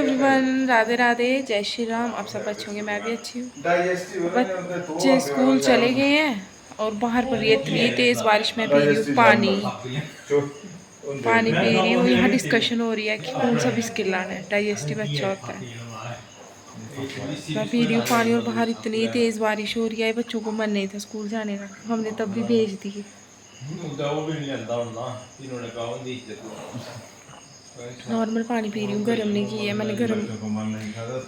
Everyone, Radhe Radhe, जय श्री राम। आप सब अच्छे होंगे, मैं भी अच्छी हूँ। बच्चे स्कूल चले गए हैं और बाहर पर ये इतनी तेज़ बारिश में पी रही हूँ पानी पी रही हूँ। यहाँ डिस्कशन हो रही है कि कौन सा बिस्किट लाना है, डाइजेस्टिव अच्छा होता है। मैं पी रही हूँ पानी और बाहर इतनी तेज़ बारिश हो रही है, बच्चों को मन नहीं था स्कूल जाने का, हमने तब भी भेज दिए। नॉर्मल पानी पी रही हूँ, गर्म नहीं की है मैंने। गर्म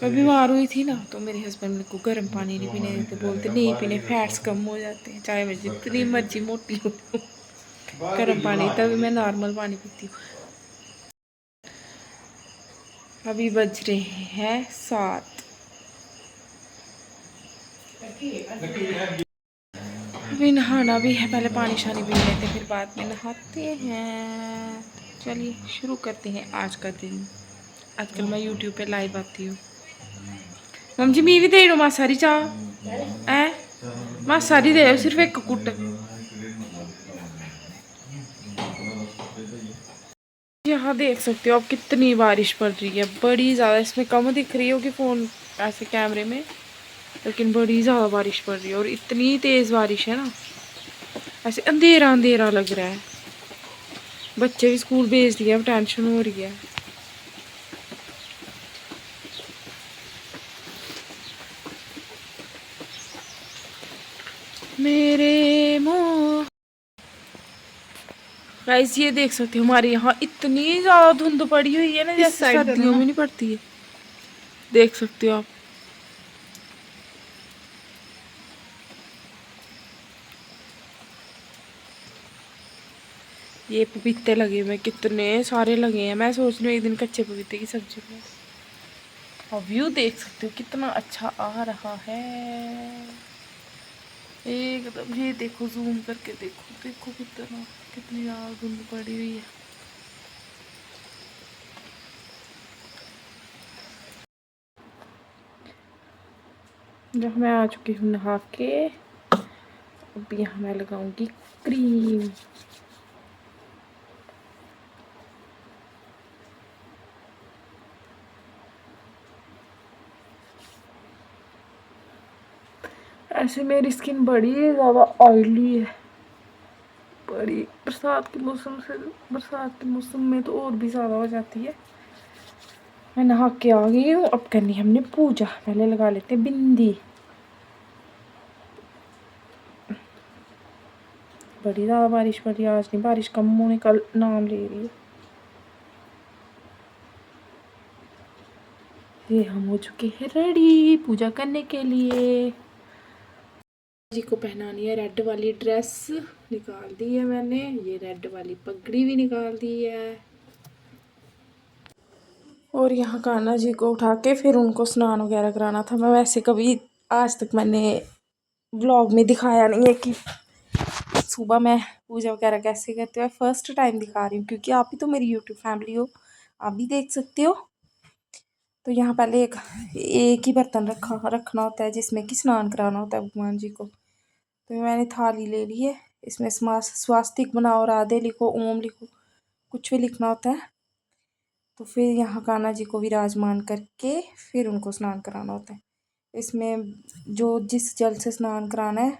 मैं बीमार हुई थी ना, तो मेरे हस्बैंड मेरे को गर्म पानी नहीं पीने देते, बोलते नहीं पीने फैट्स कम हो जाते हैं, चाहे मैं जितनी मर्जी मोटी हो। गर्म पानी, तभी मैं नॉर्मल पानी पीती हूँ। अभी बज रहे हैं 7। अभी नहाना भी है, पहले पानी शानी पी लेते फिर बाद में नहाते हैं। चलिए शुरू करते हैं आज का दिन। आजकल मैं यूट्यूब पे लाइव आती हूँ। मम जी मी भी दे दो मासारी चाह ऐ मासारी दे, सिर्फ एक कुट। यहाँ देख सकते हो आप कितनी बारिश पड़ रही है, बड़ी ज़्यादा। इसमें कम दिख रही होगी फ़ोन ऐसे कैमरे में, लेकिन बड़ी ज़्यादा बारिश पड़ रही है और इतनी तेज़ बारिश है ना, ऐसे अंधेरा अंधेरा लग रहा है। बच्चे भी स्कूल भेज दिए, अब टेंशन हो रही है। मेरे मोह गाइस, ये देख सकते हो हमारे यहाँ इतनी ज़्यादा धुंध पड़ी हुई है ना, जैसे सर्दियों में नहीं पड़ती है। देख सकते हो आप। ये पपीते लगे हुए, कितने सारे लगे हैं। मैं सोच रही हूँ एक दिन कच्चे पपीते की सब्जी में। और व्यू देख सकते हो कितना अच्छा आ रहा है एकदम। ये देखो, जूम करके देखो, देखो कितनी ज़्यादा धुंध पड़ी हुई है। जब मैं आ चुकी हूँ नहा के, अब यहाँ मैं लगाऊंगी क्रीम। ऐसे मेरी स्किन बड़ी ज़्यादा ऑयली है, बड़ी। बरसात के मौसम में तो और भी ज़्यादा हो जाती है। मैं नहा के आ गई हूँ, अब करनी है हमने पूजा। पहले लगा लेते हैं बिंदी। बड़ी ज़्यादा बारिश पड़ रही है, आज नहीं बारिश कम होने का नाम ले रही है। ये हम हो चुके हैं रेडी पूजा करने के लिए। जी को पहनानी है रेड वाली ड्रेस, निकाल दी है मैंने। ये रेड वाली पगड़ी भी निकाल दी है। और यहाँ कान्हा जी को उठा के फिर उनको स्नान वगैरह कराना था। मैं वैसे कभी आज तक मैंने व्लॉग में दिखाया नहीं है कि सुबह मैं पूजा वगैरह कैसे करती हूँ। फर्स्ट टाइम दिखा रही हूँ, क्योंकि आप ही तो मेरी यूट्यूब फैमिली हो, आप भी देख सकते हो। तो यहाँ पहले एक ही बर्तन रखना होता है, जिसमें कि स्नान कराना होता है भगवान जी को। तो मैंने थाली ले ली है, इसमें स्वास्तिक बनाओ, राधे लिखो, ओम लिखो, कुछ भी लिखना होता है। तो फिर यहाँ कान्हा जी को विराजमान करके फिर उनको स्नान कराना होता है। इसमें जो जिस जल से स्नान कराना है,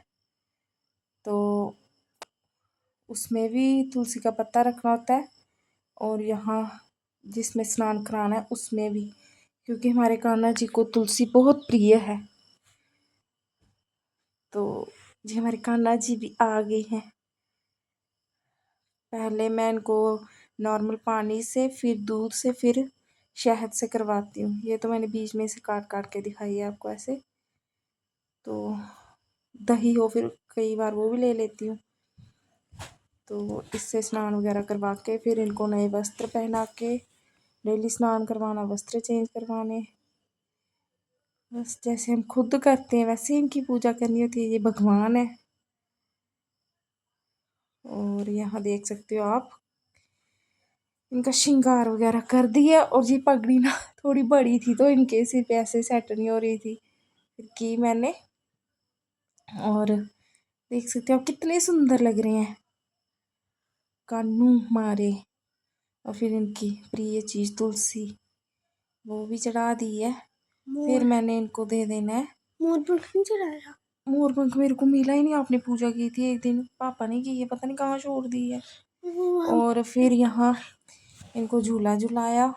तो उसमें भी तुलसी का पत्ता रखना होता है। और यहाँ जिसमें स्नान कराना है उसमें भी, क्योंकि हमारे कान्हा जी को तुलसी बहुत प्रिय है। तो जी हमारे कान्हा जी भी आ गए हैं। पहले मैं इनको नॉर्मल पानी से, फिर दूध से, फिर शहद से करवाती हूँ। ये तो मैंने बीच में से काट काट के दिखाई है आपको ऐसे। तो दही हो फिर कई बार वो भी ले लेती हूँ। तो इससे स्नान वगैरह करवा के फिर इनको नए वस्त्र पहना के डेली स्नान करवाना, वस्त्र चेंज करवाने। बस जैसे हम खुद करते हैं वैसे इनकी पूजा करनी होती है। ये भगवान है। और यहाँ देख सकते हो आप, इनका श्रृंगार वगैरह कर दिया। और ये पगड़ी ना थोड़ी बड़ी थी, तो इनके सिर पे ऐसे सेट नहीं हो रही थी, फिर की मैंने। और देख सकते हो आप कितने सुंदर लग रहे हैं कानू हमारे। और फिर इनकी प्रिय चीज़ तुलसी, वो भी चढ़ा दी है। फिर मैंने इनको दे देना है। मोरपंख नहीं चढ़ाया? मोरपंख मेरे को मिला ही नहीं। आपने पूजा की थी एक दिन, पापा ने की है, पता नहीं कहाँ छोड़ दी है। और फिर यहाँ इनको झूला झुलाया।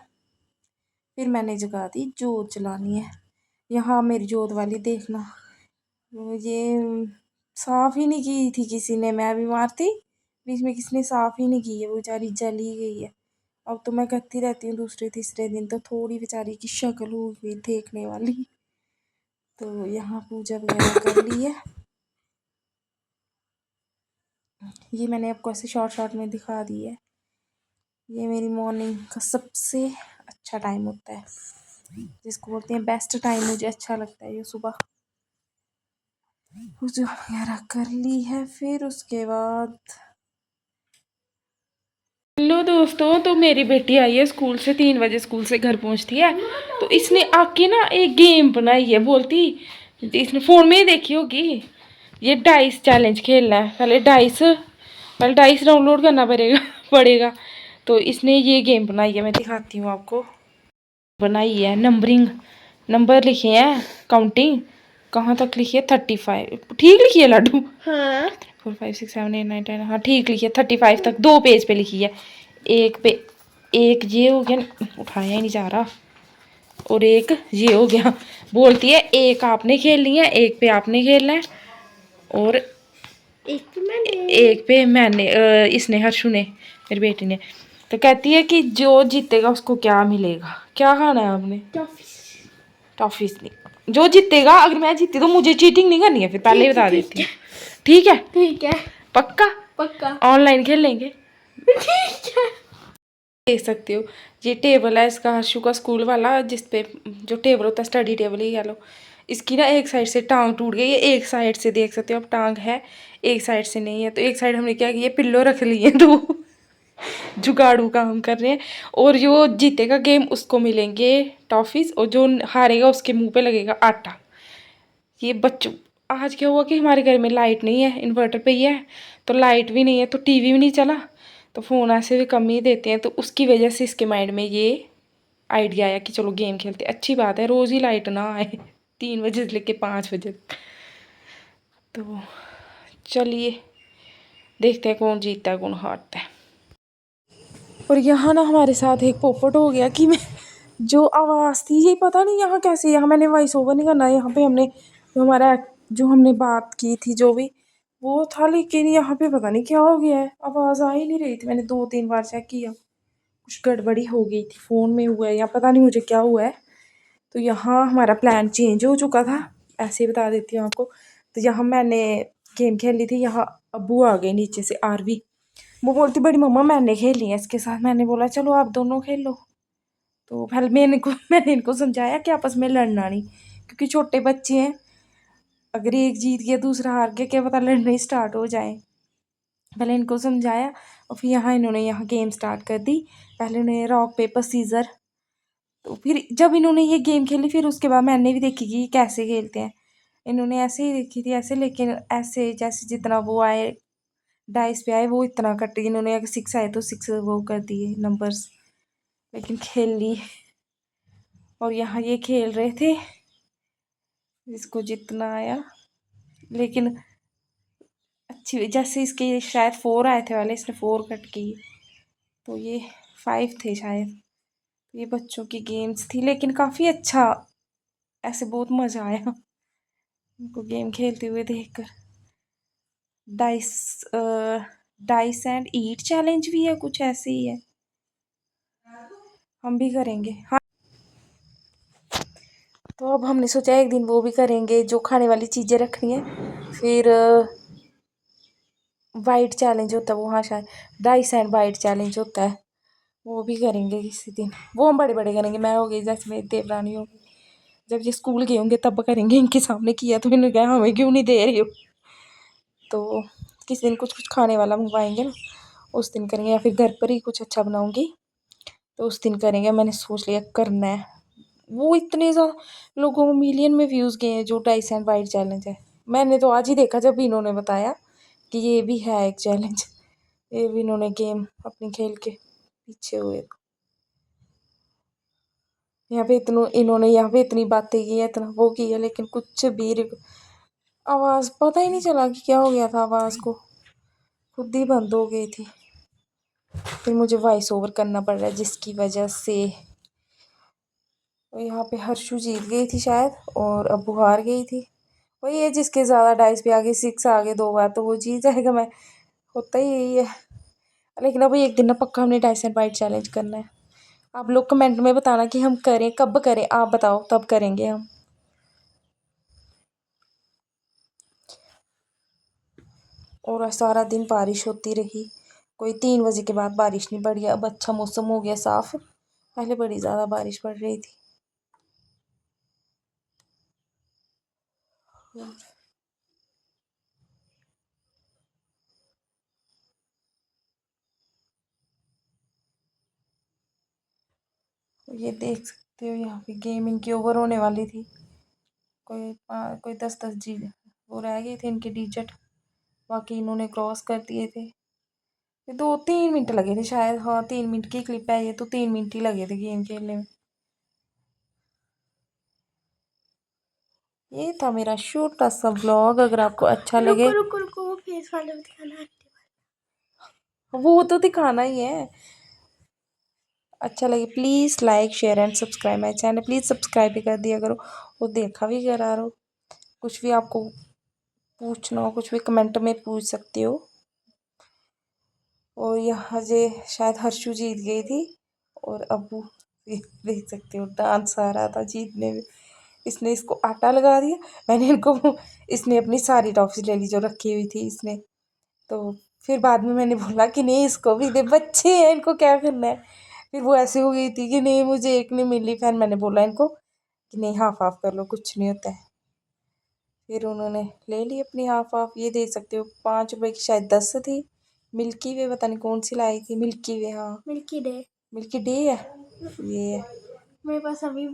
फिर मैंने जगा दी जोत जलानी है। यहाँ मेरी जोत वाली देखना, ये साफ ही नहीं की थी किसी ने। मैं बीमार थी, बीच में किसी ने साफ ही नहीं की है, वो बेचारी जल ही गई है। अब तो मैं करती रहती हूँ, दूसरे तीसरे दिन तो थोड़ी बेचारी की शक्ल हो गई देखने वाली। तो यहाँ पूजा वगैरह कर ली है। ये मैंने आपको ऐसे शॉर्ट शॉर्ट में दिखा दी है। ये मेरी मॉर्निंग का सबसे अच्छा टाइम होता है, जिसको बोलते हैं बेस्ट टाइम। मुझे अच्छा लगता है ये सुबह। पूजा वगैरह कर ली है। फिर उसके बाद हेलो दोस्तों, तो मेरी बेटी आई है स्कूल से, 3 बजे स्कूल से घर पहुंचती है। तो इसने आके ना एक गेम बनाई है। बोलती इसने फ़ोन में ही देखी होगी, ये डाइस चैलेंज खेलना है। पहले डाइस डाउनलोड करना पड़ेगा। तो इसने ये गेम बनाई है, मैं दिखाती हूँ आपको। बनाई है नंबरिंग, नंबर लिखे हैं, काउंटिंग कहाँ तक लिखी है, 35। ठीक लिखी है लाडू? हाँ। 4 5 6 7 8 9 10, हाँ ठीक लिखी है। 35 तक 2 पेज पे लिखी है। एक पे एक ये हो गया, उठाया ही नहीं जा रहा। और एक ये हो गया। बोलती है एक आपने खेलनी है, एक पे आपने खेलना है, और एक पे मैंने इसने हर्षु ने, मेरी बेटी ने। तो कहती है कि जो जीतेगा उसको क्या मिलेगा। क्या खाना है आपने? टॉफीज नहीं, जो जीतेगा। अगर मैं जीती तो मुझे चीटिंग नहीं करनी है, फिर पहले ही बता देती हूँ। ठीक है? ठीक है। पक्का? पक्का। ऑनलाइन खेल लेंगे? ठीक है। देख सकते हो, ये टेबल है इसका, हर्षु का स्कूल वाला, जिसपे जो टेबल होता है, स्टडी टेबल ही कह लो। इसकी ना एक साइड से टांग टूट गई है, एक साइड से देख सकते हो अब टांग है, एक साइड से नहीं है। तो एक साइड हमने क्या किया, पिल्लो रख लिए हैं, तो जुगाड़ू काम कर रहे हैं। और जो जीतेगा गेम उसको मिलेंगे टॉफीज, और जो हारेगा उसके मुंह पे लगेगा आटा। ये बच्चों, आज क्या हुआ कि हमारे घर में लाइट नहीं है, इन्वर्टर पे ही है। तो लाइट भी नहीं है, तो टीवी भी नहीं चला, तो फ़ोन ऐसे भी कम ही देते हैं। तो उसकी वजह से इसके माइंड में ये आइडिया आया कि चलो गेम खेलते। अच्छी बात है, रोज़ ही लाइट ना आए 3 बजे से लेके 5 बजे। तो चलिए देखते हैं कौन जीतता है कौन हारता है। और यहाँ ना हमारे साथ एक पोपट हो गया कि मैं जो आवाज़ थी, ये पता नहीं यहाँ कैसे, यहाँ मैंने वॉइस ओवर नहीं करना, यहाँ पे हमने जो हमारा जो हमने बात की थी जो भी वो था, लेकिन यहाँ पे पता नहीं क्या हो गया है, आवाज़ आ ही नहीं रही थी। मैंने 2-3 बार चेक किया, कुछ गड़बड़ी हो गई थी फ़ोन में हुआ है या पता नहीं मुझे क्या हुआ है। तो यहाँ हमारा प्लान चेंज हो चुका था, ऐसे ही बता देती हूँ आपको। तो यहाँ मैंने गेम खेल ली थी, यहाँ अब्बू आ गए नीचे से, आरवी। वो बोलती बड़ी मम्मा मैंने खेली है इसके साथ। मैंने बोला चलो आप दोनों खेल लो। तो पहले मैंने इनको समझाया कि आपस में लड़ना नहीं, क्योंकि छोटे बच्चे हैं, अगर एक जीत गया दूसरा हार गया, क्या पता लड़ने ही स्टार्ट हो जाए। पहले इनको समझाया, और फिर यहाँ इन्होंने यहाँ गेम स्टार्ट कर दी। पहले उन्हें रॉक पेपर सीज़र, तो फिर जब इन्होंने ये गेम खेली, फिर उसके बाद मैंने भी देखी कि कैसे खेलते हैं। इन्होंने ऐसे ही देखी थी ऐसे, लेकिन ऐसे जैसे जितना वो आए डाइस पे आए वो इतना कट, इन्होंने अगर 6 आए तो 6 वो कर दिए नंबर्स, लेकिन खेल ली। और यहाँ ये खेल रहे थे, जिसको जितना आया। लेकिन अच्छी, जैसे इसके शायद 4 आए थे वाले, इसने 4 कट की, तो ये 5 थे शायद। ये बच्चों की गेम्स थी, लेकिन काफ़ी अच्छा, ऐसे बहुत मज़ा आया उनको गेम खेलते हुए देखकर। Dice dice and eat challenge भी है, कुछ ऐसे ही है, हम भी करेंगे। हाँ, तो अब हमने सोचा एक दिन वो भी करेंगे, जो खाने वाली चीज़ें रखनी है। फिर वाइट चैलेंज होता है वो, हाँ शायद डाइस एंड वाइट चैलेंज होता है, वो भी करेंगे किसी दिन। वो हम बड़े बड़े करेंगे, मैं हो गई जैसे मेरी देवरानी होगी, जब ये स्कूल गए होंगे तब करेंगे। इनके सामने किया तो इन्होंने कहा हमें क्यों नहीं दे रही हो। तो किसी दिन कुछ कुछ खाने वाला मंगवाएंगे ना, उस दिन करेंगे, या फिर घर पर ही कुछ अच्छा बनाऊंगी तो उस दिन करेंगे। मैंने सोच लिया करना है। वो इतने ज़्यादा लोगों को मिलियन में व्यूज़ गए हैं जो डाइस एंड वाइट चैलेंज है। मैंने तो आज ही देखा जब इन्होंने बताया कि ये भी है एक चैलेंज, ये भी इन्होंने गेम अपनी खेल के पीछे हुए। यहाँ पे इन्होंने यहाँ पे इतनी बातें की है, इतना वो किया, लेकिन कुछ भी आवाज़ पता ही नहीं चला कि क्या हो गया था। आवाज़ को खुद ही बंद हो गई थी। फिर मुझे वॉइस ओवर करना पड़ रहा है, जिसकी वजह से यहाँ पे हर्षु जीत गई थी शायद, और अबू हार गई थी। वही है, जिसके ज़्यादा डाइस पे आगे 6 आ गए 2 बार तो वो जीत जाएगा। मैं होता ही यही है। लेकिन अभी एक दिन ना पक्का हमने डाइस एंड बाइट चैलेंज करना है। आप लोग कमेंट में बताना कि हम करें, कब करें, आप बताओ, तब करेंगे हम। और सारा दिन बारिश होती रही, कोई 3 बजे के बाद बारिश नहीं पड़ी। अब अच्छा मौसम हो गया साफ, पहले बड़ी ज़्यादा बारिश पड़ रही थी। ये देख सकते हो यहाँ पे गेम इनकी ओवर होने वाली थी। कोई 10-10 जी वो रह गए थे इनके डिजिट, बाकी इन्होंने क्रॉस कर दिए थे। 2-3 मिनट लगे थे शायद, हाँ 3 मिनट की क्लिप है ये, तो 3 मिनट ही लगे थे गेम खेलने में। ये था मेरा छोटा सा व्लॉग। अगर आपको अच्छा लगे, रुको रुको वो फेस वाला दिखाना है। वो तो दिखाना ही है। अच्छा लगे please like share and subscribe my channel. Please subscribe भी कर दिया करो और देखा भी करा करो। कुछ भी आपको पूछना हो, कुछ भी कमेंट में पूछ सकते हो। और यहाँ से शायद हर्षु जीत गई थी, और अबू देख सकते हो डांस आ रहा था जीतने में। इसने इसको आटा लगा दिया, मैंने इनको इसने अपनी सारी टॉफी ले ली जो रखी हुई थी इसने। तो फिर बाद में मैंने बोला कि नहीं इसको भी दे, बच्चे हैं इनको क्या करना है। फिर वो ऐसे हो गई थी कि नहीं मुझे एक नहीं मिली। फिर मैंने बोला इनको कि नहीं हाफ हाफ कर लो, कुछ नहीं होता है। फिर उन्होंने ले ली अपनी हाफ हाफ। ये देख सकते हो 5 रुपए की शायद 10 थी। मिल्की वे पता नहीं कौन सी लाई थी, मिल्की वे, हाँ मिल्की डे मिल्की डे है ये है। मेरे पास अभी